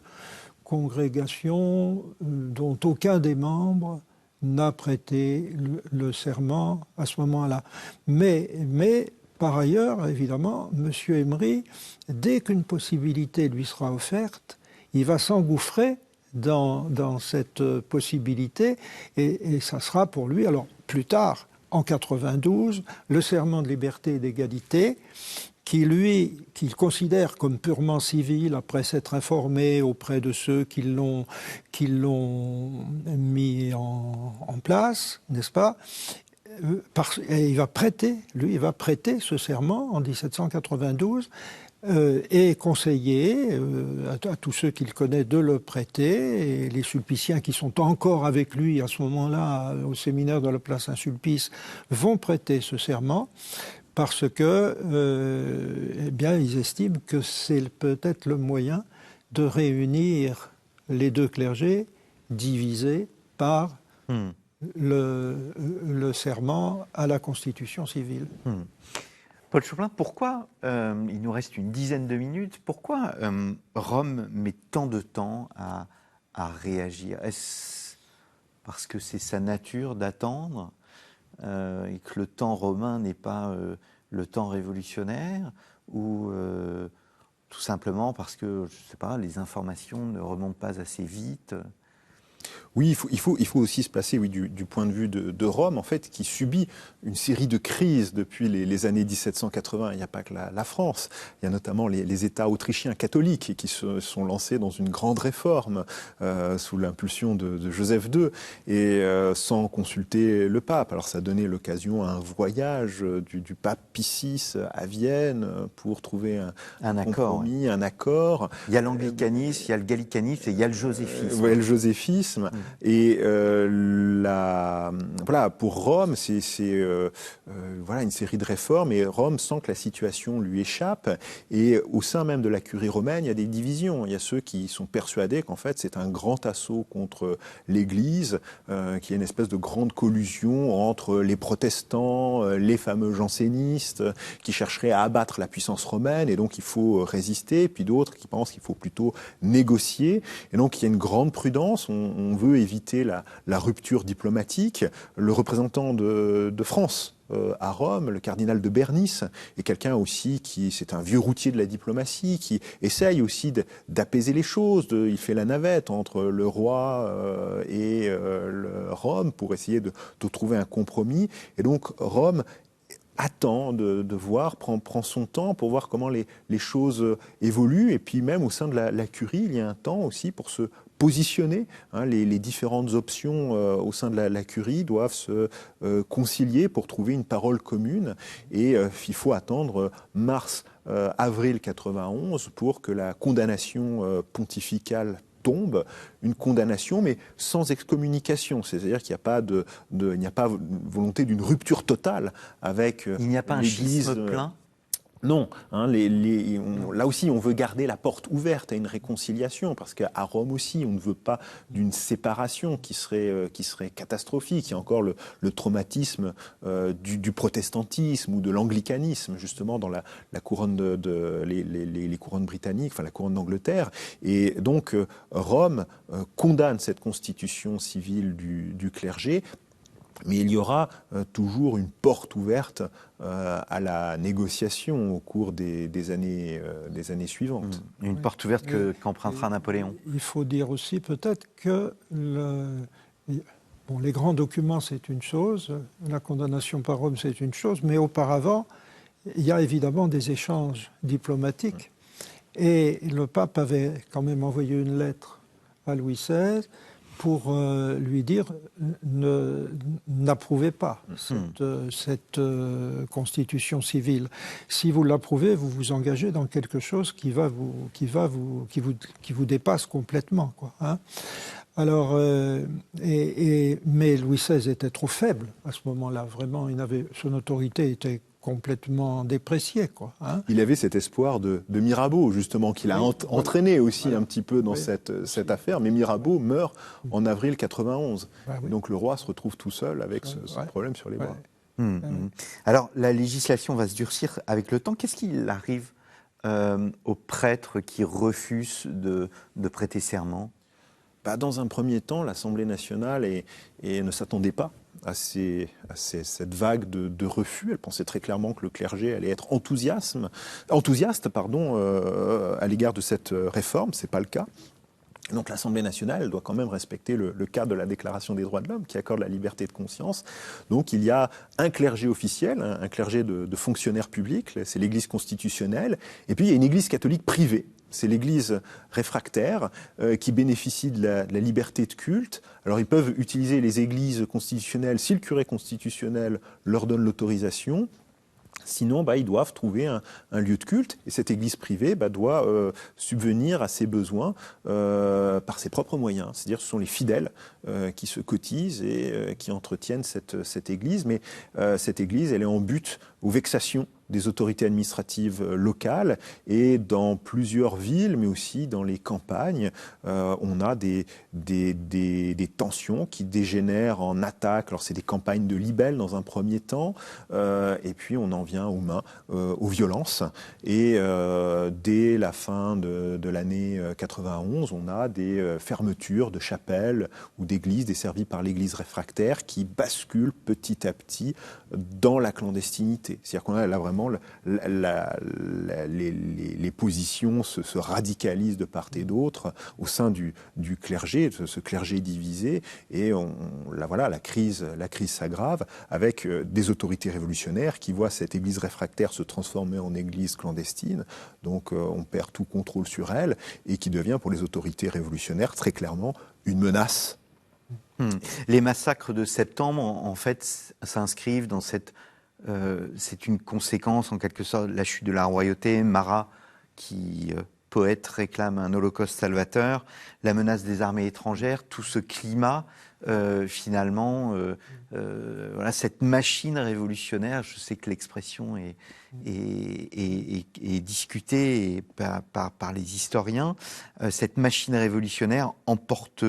congrégation dont aucun des membres n'a prêté le serment à ce moment-là. Mais par ailleurs, évidemment, M. Emery, dès qu'une possibilité lui sera offerte, il va s'engouffrer dans cette possibilité et ça sera pour lui, alors plus tard, en 92, le serment de liberté et d'égalité, qu'il considère comme purement civil après s'être informé auprès de ceux qui l'ont mis en place, n'est-ce pas? Et il va prêter ce serment en 1792 et conseiller à tous ceux qu'il connaît de le prêter. Et les sulpiciens qui sont encore avec lui à ce moment-là au séminaire de la place Saint-Sulpice vont prêter ce serment. Parce que, eh bien, ils estiment que c'est peut-être le moyen de réunir les deux clergés divisés par le serment à la Constitution civile. Paul Chopin, pourquoi, il nous reste une dizaine de minutes, pourquoi Rome met tant de temps à réagir? Est-ce parce que c'est sa nature d'attendre et que le temps romain n'est pas le temps révolutionnaire, ou tout simplement parce que, je ne sais pas, les informations ne remontent pas assez vite? Oui, il faut aussi se placer du point de vue de Rome, en fait, qui subit une série de crises depuis les années 1780. Il n'y a pas que la France. Il y a notamment les États autrichiens catholiques qui se sont lancés dans une grande réforme sous l'impulsion de Joseph II et sans consulter le pape. Alors ça donnait l'occasion à un voyage du pape Pie VI à Vienne pour trouver un compromis, un accord. Il y a l'anglicanisme, il y a le gallicanisme et il y a le joséphisme. Ouais, le joséphisme. romanisme. Et voilà, pour Rome, c'est voilà, une série de réformes, et Rome sent que la situation lui échappe. Et au sein même de la curie romaine, il y a des divisions. Il y a ceux qui sont persuadés qu'en fait, c'est un grand assaut contre l'Église, qu'il y a une espèce de grande collusion entre les protestants, les fameux jansénistes, qui chercheraient à abattre la puissance romaine, et donc il faut résister. Puis d'autres qui pensent qu'il faut plutôt négocier. Et donc il y a une grande prudence. On veut éviter la rupture diplomatique. Le représentant de France à Rome, le cardinal de Bernice, est quelqu'un aussi c'est un vieux routier de la diplomatie, qui essaye aussi d'apaiser les choses. Il fait la navette entre le roi et Rome pour essayer de trouver un compromis. Et donc Rome attend de voir, prend son temps pour voir comment les choses évoluent. Et puis même au sein de la curie, il y a un temps aussi pour se positionner. Les différentes options au sein de la curie doivent se concilier pour trouver une parole commune. Et il faut attendre avril 91 pour que la condamnation pontificale tombe, une condamnation, mais sans excommunication. C'est-à-dire qu'il n'y a pas il n'y a pas volonté d'une rupture totale avec l'Église. Il n'y a pas un schisme plein ? Non, là aussi on veut garder la porte ouverte à une réconciliation, parce qu'à Rome aussi on ne veut pas d'une séparation qui serait catastrophique. Il y a encore le traumatisme du protestantisme ou de l'anglicanisme, justement dans la couronne les couronnes britanniques, enfin la couronne d'Angleterre. Et donc Rome condamne cette constitution civile du clergé. Mais il y aura toujours une porte ouverte à la négociation au cours des années suivantes. Une porte ouverte qu'empruntera Napoléon. Il faut dire aussi peut-être que les grands documents, c'est une chose, la condamnation par Rome, c'est une chose, mais auparavant, il y a évidemment des échanges diplomatiques. Et le pape avait quand même envoyé une lettre à Louis XVI pour lui dire n'approuvez pas cette constitution civile. Si vous l'approuvez, vous vous engagez dans quelque chose qui vous dépasse complètement, quoi, hein. Alors, mais Louis XVI était trop faible à ce moment-là. Vraiment, son autorité était complètement déprécié, quoi, hein. Il avait cet espoir de Mirabeau, justement, qu'il a entraîné aussi un petit peu dans cette affaire, mais Mirabeau meurt en avril 91. Donc le roi se retrouve tout seul avec ce problème sur les bras. Alors la législation va se durcir avec le temps. Qu'est-ce qu'il arrive aux prêtres qui refusent de prêter serment ? Dans un premier temps, l'Assemblée nationale ne s'attendait pas à cette vague de refus. Elle pensait très clairement que le clergé allait être enthousiaste à l'égard de cette réforme. Ce n'est pas le cas. Donc l'Assemblée nationale, elle doit quand même respecter le cadre de la Déclaration des droits de l'homme qui accorde la liberté de conscience. Donc il y a un clergé officiel, un clergé de fonctionnaires publics, c'est l'Église constitutionnelle, et puis il y a une Église catholique privée. C'est l'Église réfractaire qui bénéficie de la liberté de culte. Alors ils peuvent utiliser les églises constitutionnelles si le curé constitutionnel leur donne l'autorisation. Sinon, ils doivent trouver un lieu de culte, et cette église privée doit subvenir à ses besoins par ses propres moyens. C'est-à-dire que ce sont les fidèles qui se cotisent et qui entretiennent cette église. Mais cette église, elle est en but aux vexations des autorités administratives locales, et dans plusieurs villes, mais aussi dans les campagnes, on a des tensions qui dégénèrent en attaques. Alors c'est des campagnes de libelles dans un premier temps, et puis on en vient aux violences. Et dès la fin de l'année 91, on a des fermetures de chapelles ou d'églises desservies par l'église réfractaire qui basculent petit à petit dans la clandestinité. C'est-à-dire qu'on a là vraiment les positions se radicalisent de part et d'autre au sein du clergé, ce clergé divisé, et la crise s'aggrave avec des autorités révolutionnaires qui voient cette église réfractaire se transformer en église clandestine, donc on perd tout contrôle sur elle, et qui devient pour les autorités révolutionnaires très clairement une menace. Les massacres de septembre, en fait, s'inscrivent dans cette... c'est une conséquence, en quelque sorte, de la chute de la royauté. Marat, qui poètes réclament un holocauste salvateur, la menace des armées étrangères, tout ce climat, finalement, voilà, cette machine révolutionnaire, je sais que l'expression est discutée par les historiens, cette machine révolutionnaire emporte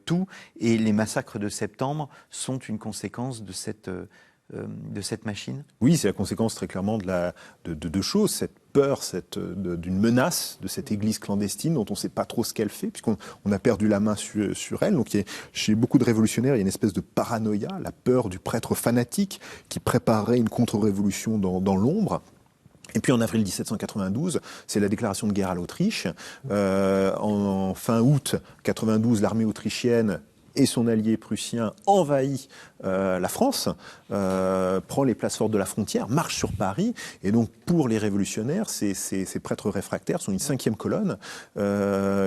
tout, et les massacres de septembre sont une conséquence de cette machine? Oui, c'est la conséquence très clairement de deux choses. Cette peur d'une menace de cette église clandestine dont on ne sait pas trop ce qu'elle fait, puisqu'on a perdu la main sur elle. Donc chez beaucoup de révolutionnaires, il y a une espèce de paranoïa, la peur du prêtre fanatique qui préparerait une contre-révolution dans l'ombre. Et puis en avril 1792, c'est la déclaration de guerre à l'Autriche. En fin août 92, l'armée autrichienne et son allié prussien envahit la France, prend les places fortes de la frontière, marche sur Paris. Et donc pour les révolutionnaires, ces prêtres réfractaires sont une 5e colonne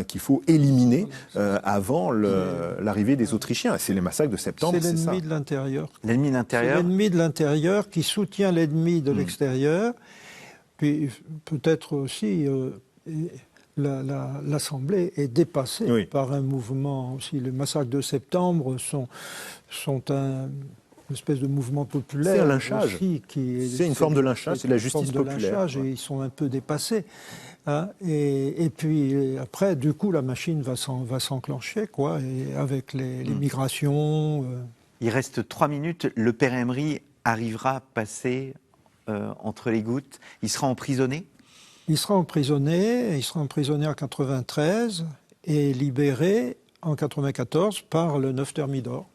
qu'il faut éliminer avant l'arrivée des Autrichiens. C'est les massacres de septembre, c'est l'ennemi de l'intérieur. L'ennemi de l'intérieur. C'est l'ennemi de l'intérieur qui soutient l'ennemi de l'extérieur. Puis peut-être aussi... L'Assemblée est dépassée par un mouvement aussi. Les massacres de septembre sont une espèce de mouvement populaire. C'est un lynchage. C'est une forme de lynchage, c'est de la justice populaire. Et ils sont un peu dépassés. Hein, et puis après, du coup, la machine va s'enclencher, quoi, et avec les migrations. Il reste 3 minutes. Le père Emery arrivera à passer entre les gouttes. Il sera emprisonné? Il sera emprisonné en 1993 et libéré en 1994 par le 9 Thermidor,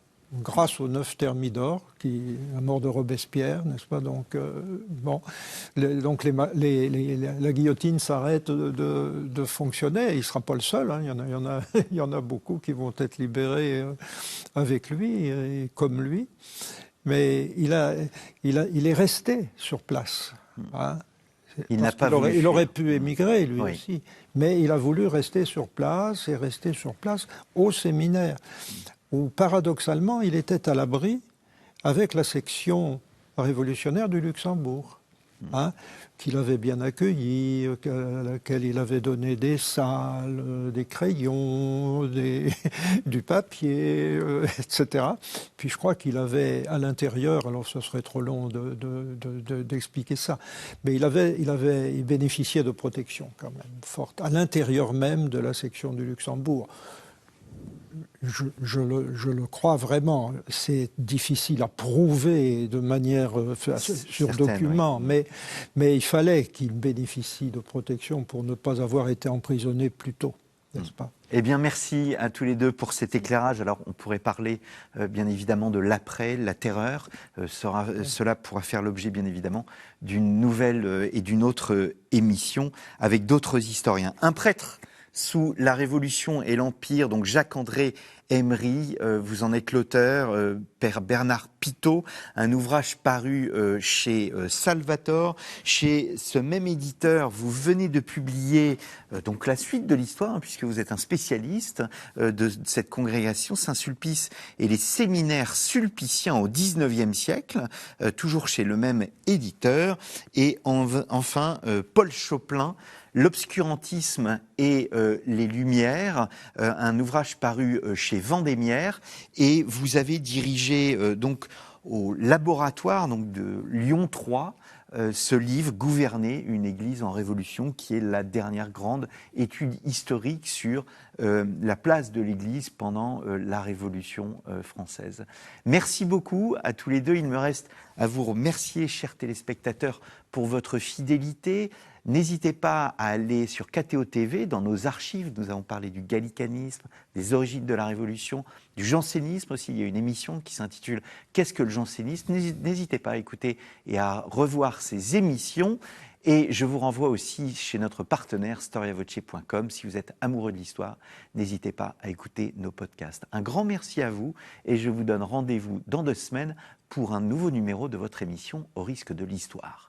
grâce au 9 Thermidor, la mort de Robespierre, n'est-ce pas? Donc, donc la guillotine s'arrête de fonctionner. Il ne sera pas le seul, hein. Il y en a beaucoup qui vont être libérés avec lui et comme lui. Mais il est resté sur place. Hein. Il aurait pu émigrer, lui aussi. Mais il a voulu rester sur place au séminaire, où paradoxalement, il était à l'abri avec la section révolutionnaire du Luxembourg, hein, qu'il avait bien accueilli, à laquelle il avait donné des salles, des crayons, du papier, etc. Puis je crois qu'il avait à l'intérieur, alors ce serait trop long d'expliquer ça, mais il bénéficiait de protection quand même forte, à l'intérieur même de la section du Luxembourg. Je le crois vraiment. C'est difficile à prouver de manière sur document, mais il fallait qu'il bénéficie de protection pour ne pas avoir été emprisonné plus tôt, n'est-ce pas? Eh bien, merci à tous les deux pour cet éclairage. Alors, on pourrait parler, bien évidemment, de l'après, la terreur. Cela pourra faire l'objet, bien évidemment, d'une nouvelle et d'une autre émission avec d'autres historiens. Un prêtre sous la Révolution et l'Empire, donc Jacques-André Emery, vous en êtes l'auteur, Père Bernard Pitot, un ouvrage paru chez Salvator. Chez ce même éditeur, vous venez de publier donc la suite de l'histoire, hein, puisque vous êtes un spécialiste de cette congrégation, Saint-Sulpice et les séminaires sulpiciens au XIXe siècle, toujours chez le même éditeur. Et enfin, Paul Choplin, L'obscurantisme et les Lumières, un ouvrage paru chez Vendémiaire, et vous avez dirigé donc au laboratoire donc de Lyon 3 ce livre, Gouverner une Église en Révolution, qui est la dernière grande étude historique sur la place de l'Église pendant la Révolution française. Merci beaucoup à tous les deux. Il me reste à vous remercier, chers téléspectateurs, pour votre fidélité. N'hésitez pas à aller sur KTO TV, dans nos archives. Nous avons parlé du gallicanisme, des origines de la Révolution, du jansénisme aussi. Il y a une émission qui s'intitule « Qu'est-ce que le jansénisme ?» N'hésitez pas à écouter et à revoir ces émissions. Et je vous renvoie aussi chez notre partenaire storiavoce.com. Si vous êtes amoureux de l'histoire, n'hésitez pas à écouter nos podcasts. Un grand merci à vous et je vous donne rendez-vous dans 2 semaines pour un nouveau numéro de votre émission Au risque de l'histoire.